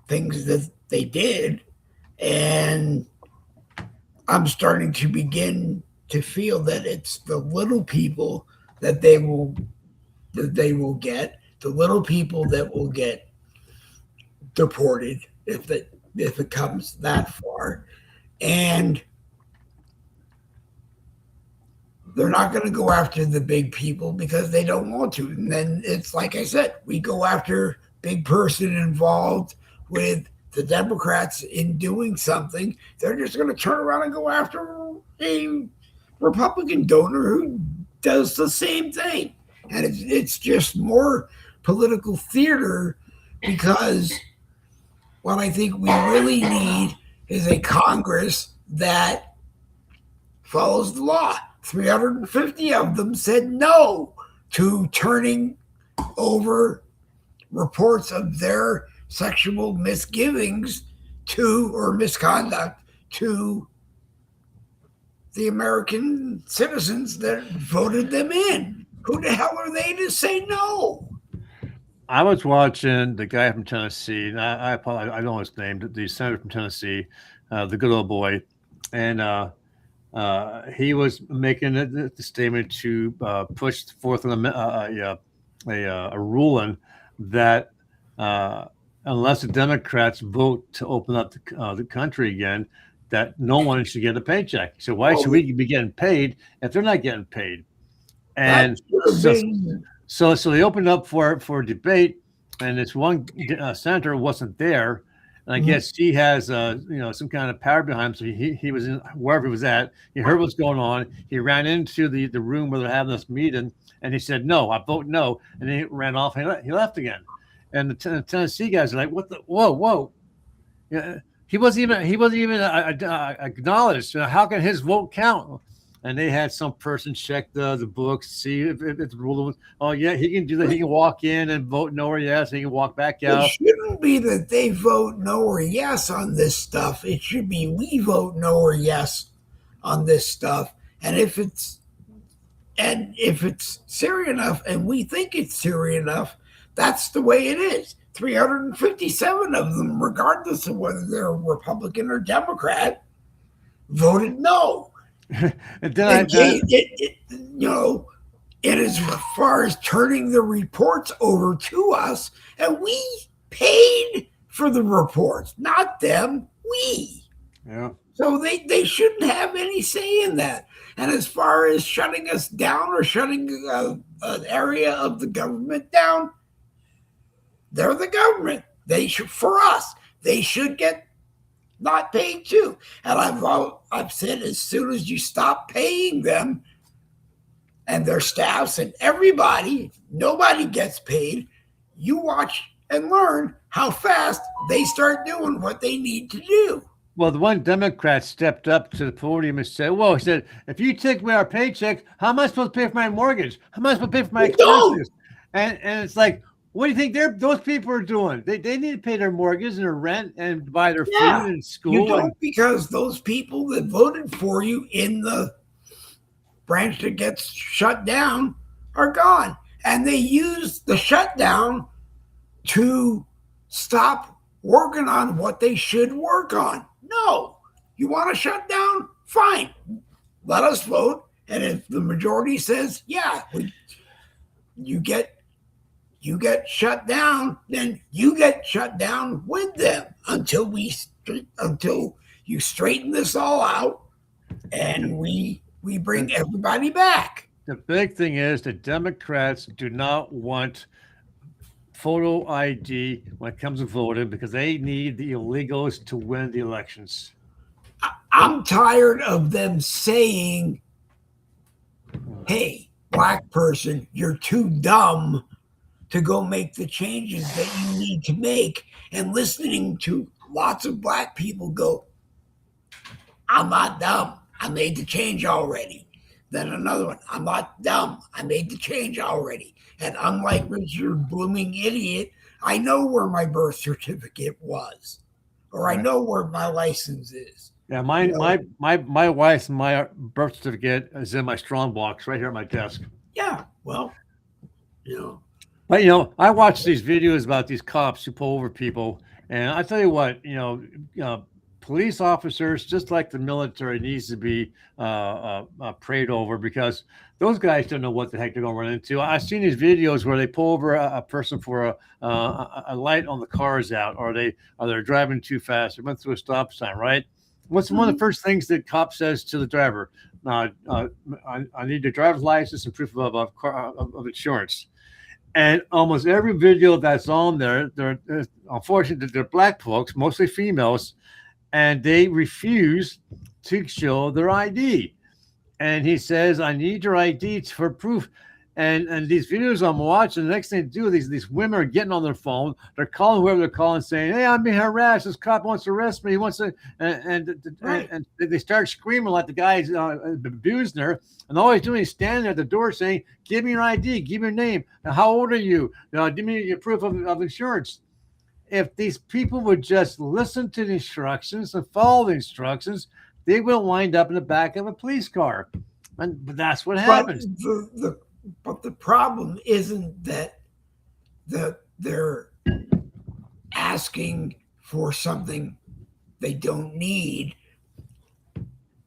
Speaker 1: things that they did, and I'm starting to begin to feel that it's the little people that they will get, the little people that will get deported if it comes that far, and they're not going to go after the big people because they don't want to. And then it's like I said, we go after big person involved with the Democrats in doing something. They're just going to turn around and go after a Republican donor who does the same thing. And it's just more political theater, because what I think we really need is a Congress that follows the law. 350 of them said no to turning over reports of their sexual misgivings or misconduct to the American citizens that voted them in. Who the hell are they to say no?
Speaker 2: I was watching the guy from Tennessee, and I apologize, I know his name, the senator from Tennessee, the good old boy, and he was making the statement to push forth a ruling that unless the Democrats vote to open up the country again, that no one should get a paycheck. So why should we be getting paid if they're not getting paid? And so they opened up for debate, and this one senator wasn't there, and I guess he has some kind of power behind him. So he was in wherever he was at. He heard what's going on. He ran into the room where they're having this meeting, and he said, "No, I vote no," and then he ran off. And he left again. And the Tennessee guys are like, "What the? Whoa!" Yeah, he wasn't even acknowledged. How can his vote count? And they had some person check the books, see if the rule was, oh, yeah, he can do that. He can walk in and vote no or yes. He can walk back out.
Speaker 1: It shouldn't be that they vote no or yes on this stuff. It should be we vote no or yes on this stuff. And if it's serious enough and we think it's serious enough, that's the way it is. 357 of them, regardless of whether they're Republican or Democrat, voted no. And as far as turning the reports over to us, and we paid for the reports, not them, we.
Speaker 2: Yeah.
Speaker 1: So they shouldn't have any say in that. And as far as shutting us down or shutting an area of the government down, they're the government. They should, for us, they should get not paid too. And I've said, as soon as you stop paying them, and their staffs and everybody, nobody gets paid. You watch and learn how fast they start doing what they need to do.
Speaker 2: Well, the one Democrat stepped up to the podium and said, "Well, he said, if you take away our paycheck, how am I supposed to pay for my mortgage? How am I supposed to pay for my
Speaker 1: You don't.
Speaker 2: expenses?" And it's like, what do you think those people are doing? They need to pay their mortgage and their rent and buy their
Speaker 1: Yeah,
Speaker 2: food and school.
Speaker 1: you don't, because those people that voted for you in the branch that gets shut down are gone. And they use the shutdown to stop working on what they should work on. No, you want to shut down? Fine. Let us vote. And if the majority says, yeah, you get shut down, then you get shut down with them until you straighten this all out and we bring everybody back.
Speaker 2: The big thing is the Democrats do not want photo ID when it comes to voting because they need the illegals to win the elections.
Speaker 1: I'm tired of them saying, hey, black person, you're too dumb to go make the changes that you need to make, and listening to lots of black people go, I'm not dumb. I made the change already. Then another one, I'm not dumb. I made the change already. And unlike Richard Blooming Idiot, I know where my birth certificate was, or I know where my license is.
Speaker 2: Yeah, my wife's my birth certificate is in my strong box right here at my desk.
Speaker 1: Yeah, well,
Speaker 2: But I watch these videos about these cops who pull over people, and I tell you what, police officers, just like the military, needs to be prayed over because those guys don't know what the heck they're going to run into. I've seen these videos where they pull over a person for a light on the car's out, or they're driving too fast. They went through a stop sign, right? What's one of the first things that cop says to the driver? I need your driver's license and proof of insurance. And almost every video that's on there, they're unfortunately they're black folks, mostly females, and they refuse to show their ID. And he says, I need your ID for proof. And these videos I'm watching, the next thing they do, these women are getting on their phone. They're calling whoever they're calling, saying, hey, I'm being harassed. This cop wants to arrest me. He wants to, and they start screaming like the guy's abusing her. And all he's doing is standing at the door saying, give me your ID, give me your name. Now, how old are you? Give me your proof of insurance. If these people would just listen to the instructions and follow the instructions, they will wind up in the back of a police car. But that's what happens.
Speaker 1: But the problem isn't that they're asking for something they don't need.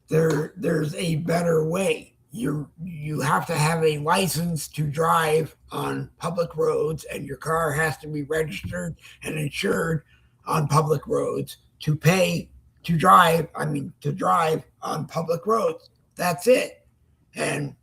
Speaker 1: There's a better way. You have to have a license to drive on public roads, and your car has to be registered and insured on public roads to drive on public roads. That's it. And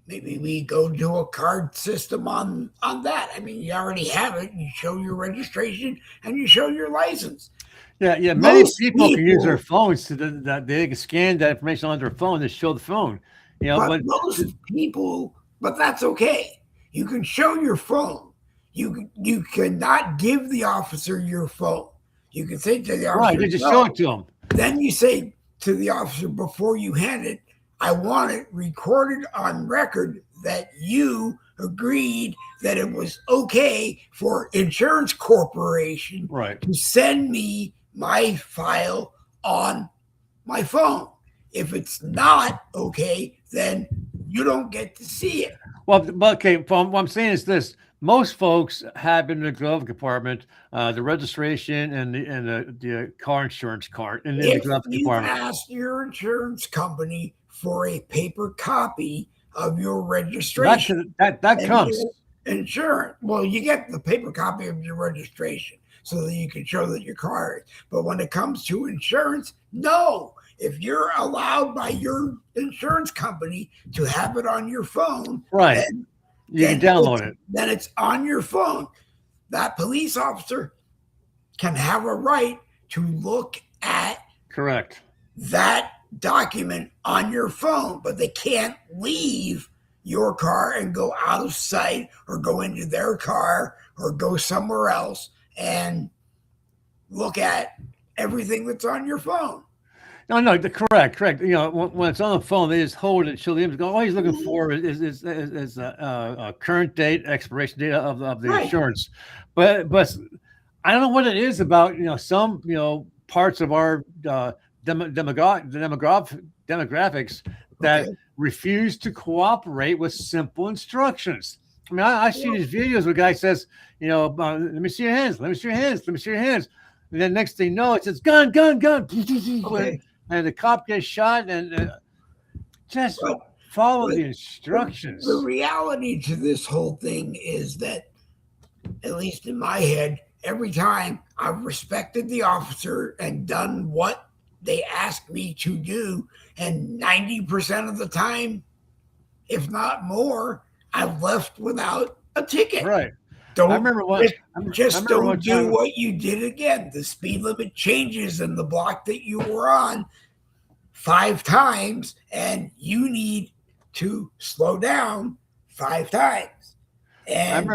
Speaker 1: maybe we go to a card system on that. I mean, you already have it. You show your registration and you show your license.
Speaker 2: Yeah. Many people can use their phones that they can scan that information on their phone to show the phone.
Speaker 1: But most people, but that's okay. You can show your phone. You cannot give the officer your phone. You can say to the officer,
Speaker 2: right? You just show it to them.
Speaker 1: Then you say to the officer before you hand it, I want it recorded on record that you agreed that it was okay for insurance corporation to send me my file on my phone. If it's not okay, then you don't get to see it.
Speaker 2: Well, okay. What I'm saying is this: most folks have in the glove compartment the registration and the car insurance card in the glove compartment.
Speaker 1: If you ask your insurance company for a paper copy of your registration,
Speaker 2: that comes
Speaker 1: insurance. Well, you get the paper copy of your registration so that you can show that your car is. But when it comes to insurance, no. If you're allowed by your insurance company to have it on your phone,
Speaker 2: right? You can download it.
Speaker 1: Then it's on your phone. That police officer can have a right to look at
Speaker 2: correct
Speaker 1: that document on your phone, but they can't leave your car and go out of sight or go into their car or go somewhere else and look at everything that's on your phone.
Speaker 2: No, correct. When it's on the phone, they just hold it, show the image. All he's looking for is a current date, expiration date of the
Speaker 1: Right.
Speaker 2: insurance. But I don't know what it is about some parts of our demographics that
Speaker 1: Okay.
Speaker 2: refuse to cooperate with simple instructions. I mean, I see these videos where a guy says, let me see your hands, let me see your hands, let me see your hands. And then next thing you know, it says gun.
Speaker 1: Okay.
Speaker 2: And the cop gets shot, and just
Speaker 1: But,
Speaker 2: follow
Speaker 1: but
Speaker 2: the instructions.
Speaker 1: the reality to this whole thing is that, at least in my head, every time I've respected the officer and done what they asked me to do, and 90% of the time, if not more, I've left without a ticket.
Speaker 2: Right.
Speaker 1: Don't
Speaker 2: I remember one.
Speaker 1: don't do what you did again. The speed limit changes in the block that you were on 5 times, and you need to slow down 5 times. And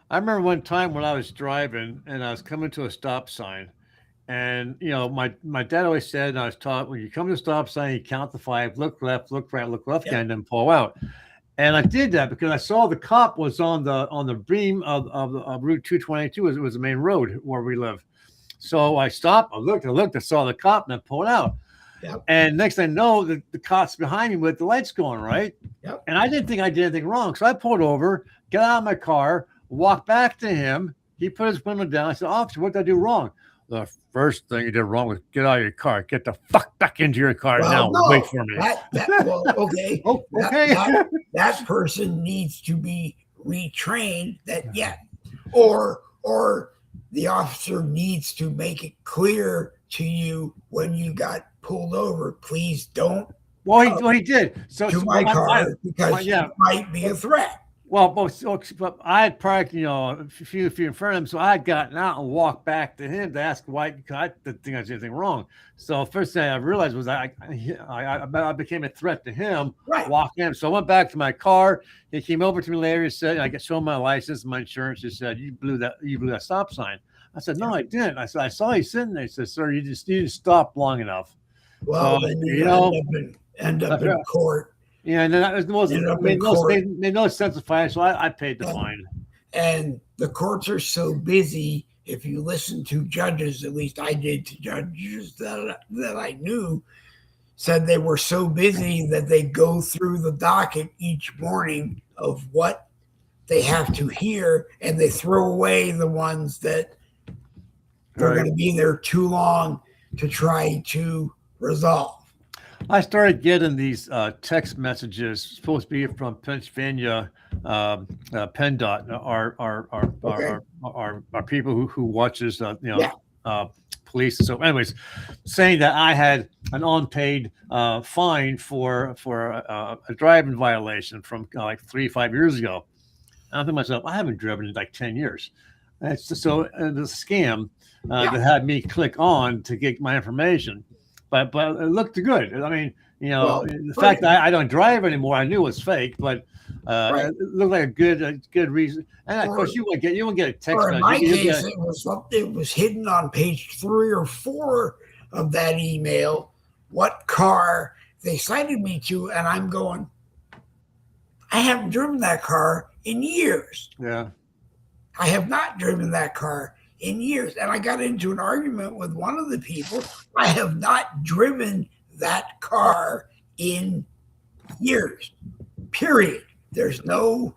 Speaker 2: I remember one time when I was driving and I was coming to a stop sign, and my dad always said, and I was taught, when you come to a stop sign, you count to 5, look left, look right, look left, and then pull out. And I did that because I saw the cop was on the beam of Route 222. It was the main road where we live. So I stopped. I looked. I saw the cop, and I pulled out.
Speaker 1: Yep.
Speaker 2: And next thing I know, the cop's behind me with the lights going, right?
Speaker 1: Yep.
Speaker 2: And I didn't think I did anything wrong. So I pulled over, got out of my car, walked back to him. He put his window down. I said, "Officer, what did I do wrong?" The first thing you did wrong was get out of your car. Get the fuck back into your car now.
Speaker 1: No,
Speaker 2: wait for me.
Speaker 1: Okay.
Speaker 2: Oh, okay.
Speaker 1: That person needs to be retrained. Or the officer needs to make it clear to you when you got pulled over. Please don't.
Speaker 2: Well, he did. So
Speaker 1: my car because you might be a threat.
Speaker 2: Well, but I had parked, a few feet in front of him, so I had gotten out and walked back to him to ask why. I didn't think I did anything wrong. So first thing I realized was I became a threat to him.
Speaker 1: Right.
Speaker 2: Walking in. So I went back to my car. He came over to me later. He said, "I showed him my license, my insurance." He said, "You blew that stop sign." I said, "No, I didn't." I said, "I saw you sitting there." He said, "Sir, you didn't stop long enough."
Speaker 1: Well, then you end up in court.
Speaker 2: Yeah, and then made no sense of fine, so I paid the fine.
Speaker 1: And the courts are so busy. If you listen to judges, at least I did, to judges that I knew, said they were so busy that they go through the docket each morning of what they have to hear, and they throw away the ones that they're going to be there too long to try to resolve.
Speaker 2: I started getting these text messages supposed to be from Pennsylvania PennDOT, our people who watches police. So, anyways, saying that I had an unpaid fine for a driving violation from like 3-5 years ago. And I think to myself, I haven't driven in like 10 years. And it's just, so the scam that had me click on to get my information. But it looked good. I mean, the fact that I don't drive anymore, I knew it was fake, but it looked like a good reason. And of course, you won't get a text message.
Speaker 1: In my case, it was hidden on page 3 or 4 of that email what car they cited me to, and I'm going, I haven't driven that car in years.
Speaker 2: Yeah,
Speaker 1: I have not driven that car in years. And I got into an argument with one of the people. I have not driven that car in years, period. There's no.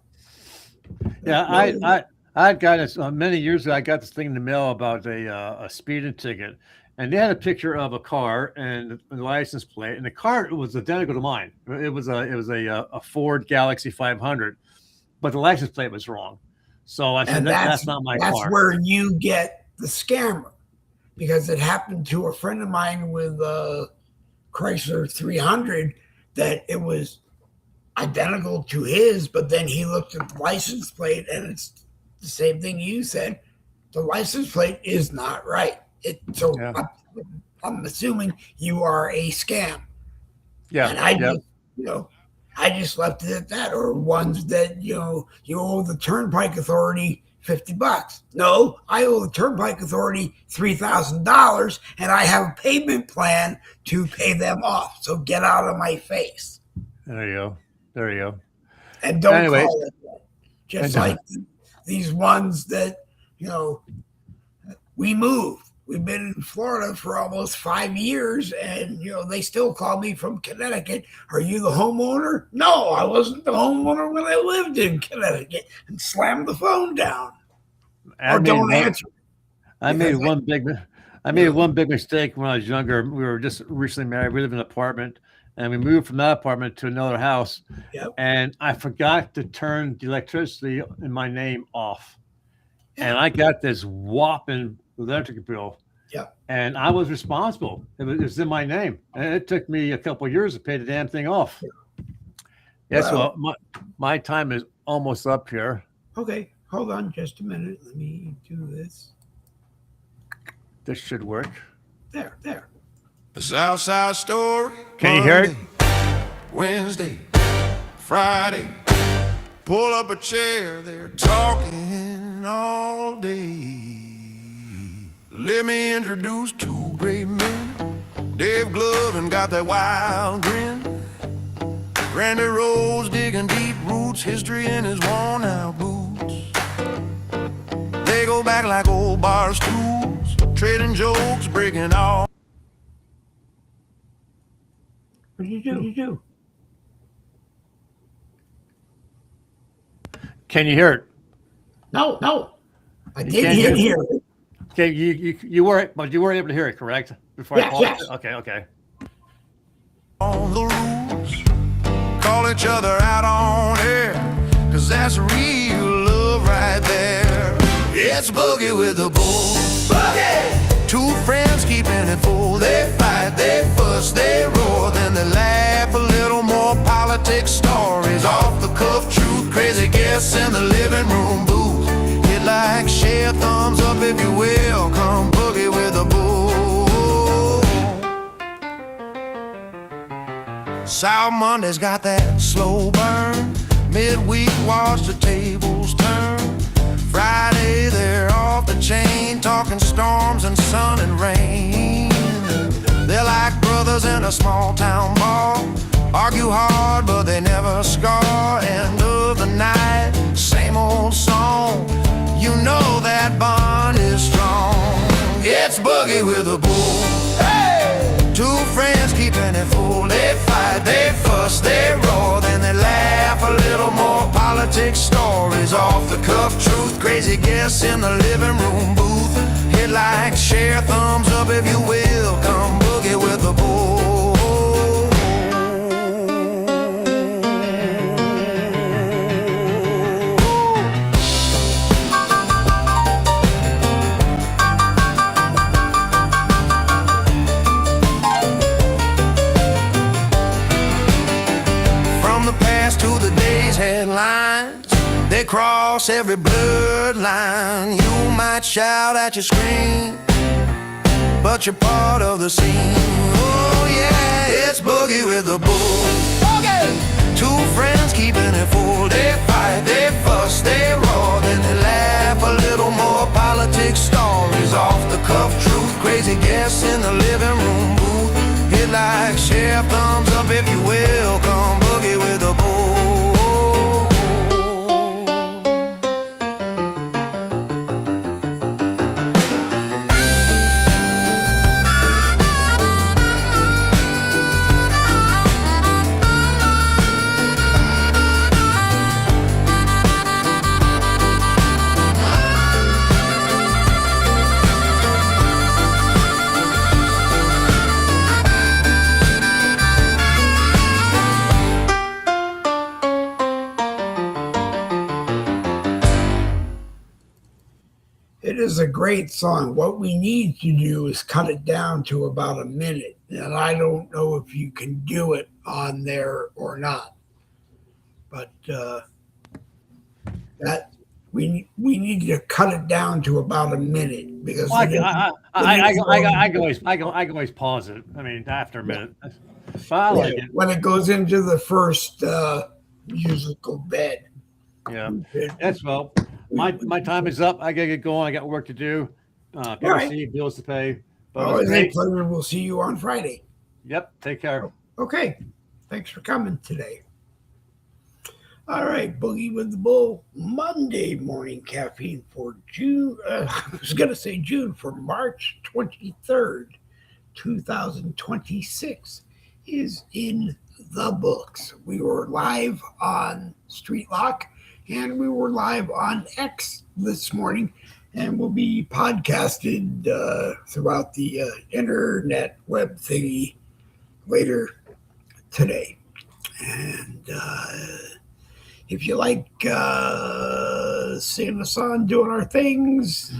Speaker 2: Yeah, I got this many years ago. I got this thing in the mail about a speeding ticket, and they had a picture of a car and the license plate, and the car was identical to mine. It was a Ford Galaxy 500, but the license plate was wrong. So I said, that's not my car.
Speaker 1: That's where you get the scammer, because it happened to a friend of mine with a Chrysler 300 that it was identical to his, but then he looked at the license plate and it's the same thing you said. The license plate is not right. I'm assuming you are a scam.
Speaker 2: Yeah.
Speaker 1: And I
Speaker 2: Yep.
Speaker 1: just, I just left it at that. Or ones that, you owe the Turnpike Authority $50. No, I owe the Turnpike Authority $3,000 and I have a payment plan to pay them off. So get out of my face.
Speaker 2: There you go. There you go.
Speaker 1: And don't
Speaker 2: Anyways,
Speaker 1: call it that. Just
Speaker 2: and,
Speaker 1: like these ones that, we moved. We've been in Florida for almost 5 years, and they still call me from Connecticut. Are you the homeowner? No, I wasn't the homeowner when I lived in Connecticut, and slammed the phone down. Or don't answer.
Speaker 2: I made one big mistake when I was younger. We were just recently married. We lived in an apartment, and we moved from that apartment to another house.
Speaker 1: Yep.
Speaker 2: And I forgot to turn the electricity in my name off. And I got this whopping electric bill.
Speaker 1: Yeah.
Speaker 2: And I was responsible. It was in my name. And it took me a couple of years to pay the damn thing off. Yeah. Well, so my time is almost up here.
Speaker 1: Okay. Hold on just a minute. Let me do this.
Speaker 2: This should work.
Speaker 1: There.
Speaker 3: The Southside Story.
Speaker 2: Can you hear it?
Speaker 3: Wednesday, Friday. Pull up a chair. They're talking all day. Let me introduce two great men. Dave Glovin got that wild grin. Randy Rhodes digging deep roots, history in his worn-out boots. They go back like old bar stools, trading jokes, breaking all.
Speaker 1: What did you do?
Speaker 2: Can you hear it?
Speaker 1: No. I did hear it.
Speaker 2: Okay, you weren't able to hear it, correct? Before I paused it? Okay.
Speaker 3: On the rules, call each other out on air, 'cause that's real love right there. It's Boogie with the bull. Boogie! Two friends keeping it full. They fight, they fuss, they roar, then they laugh a little more. Politics, stories, off the cuff truth, crazy guests in the living room booth. Hit like, share, thumbs up if you will. Come Boogie with the bull. South Monday's got that slow burn. Midweek watch the tables turn. Friday they're off the chain, talking storms and sun and rain. They're like brothers in a small town bar, argue hard but they never scar. End of the night, same old song, you know that bond is strong. It's Boogie with a bull. Hey! Two friends keeping it full. They fight, they fuss, they roar, then they laugh a little more. Politics, stories, off the cuff truth, crazy guests in the living room booth. Hit like, share, thumbs up if you will. Come Boogie with the bull. Headlines, they cross every bloodline. You might shout at your screen, but you're part of the scene. Oh yeah, it's Boogie with the bull. Boogie! Two friends keeping it full. They fight, they fuss, they roar, then they laugh a little more. Politics, stories, off the cuff truth, crazy guests in the living room booth. Hit like, share, thumbs up if you will. Come Boogie with the bull.
Speaker 1: It is a great song. What we need to do is cut it down to about a minute. And I don't know if you can do it on there or not. But that we need to cut it down to about a minute because
Speaker 2: I can always pause it. I mean, after a minute. I like it.
Speaker 1: When it goes into the first musical bed.
Speaker 2: Yeah. That's well. My time is up. I gotta get going. I got work to do. People
Speaker 1: All right.
Speaker 2: see, bills to pay. But it was
Speaker 1: Always a
Speaker 2: great.
Speaker 1: pleasure. We'll see you on Friday.
Speaker 2: Yep. Take care.
Speaker 1: Okay. Thanks for coming today. All right, Boogie with the Bull, Monday morning caffeine for June. I was going to say June, for March 23rd, 2026 is in the books. We were live on Street Lock and we were live on X this morning, and will be podcasted throughout the internet web thingy later today. And if you like seeing us on doing our things,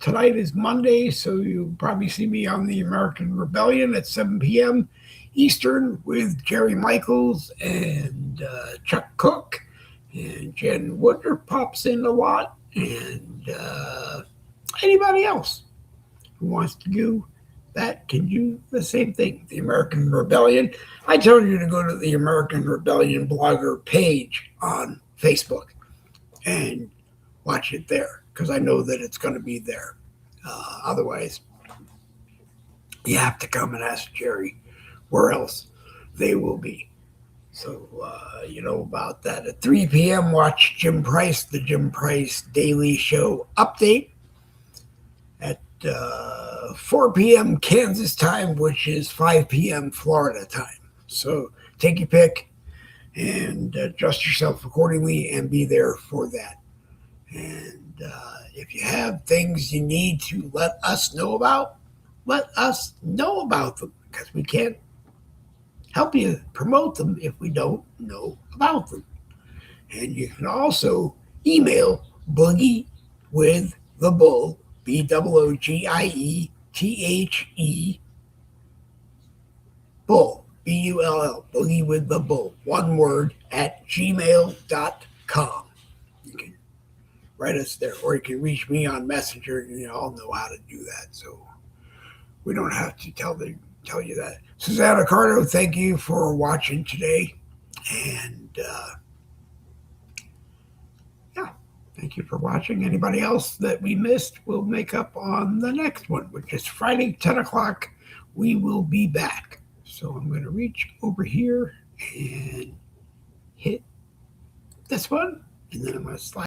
Speaker 1: tonight is Monday, so you'll probably see me on the American Rebellion at 7 p.m. Eastern with Jerry Michaels and Chuck Cook, and Jen Woodler pops in a lot, and anybody else who wants to do that can do the same thing. The American Rebellion. I tell you to go to the American Rebellion blogger page on Facebook and watch it there, because I know that it's going to be there. Otherwise, you have to come and ask Jerry where else they will be. So you know about that. At 3 p.m., watch Jim Price, the Jim Price Daily Show update. At 4 p.m. Kansas time, which is 5 p.m. Florida time. So take your pick and adjust yourself accordingly and be there for that. And if you have things you need to let us know about, let us know about them, because we can't help you promote them if we don't know about them. And you can also email Boogie with the Bull, BOOGIETHE, Bull, BULL, Boogie with the Bull, one word, at gmail.com. You can write us there, or you can reach me on Messenger. You all know how to do that, so we don't have to tell you that. Susanna Cardo, thank you for watching today, and thank you for watching. Anybody else that we missed, we'll make up on the next one, which is Friday, 10 o'clock. We will be back. So I'm going to reach over here and hit this one, and then I'm going to slide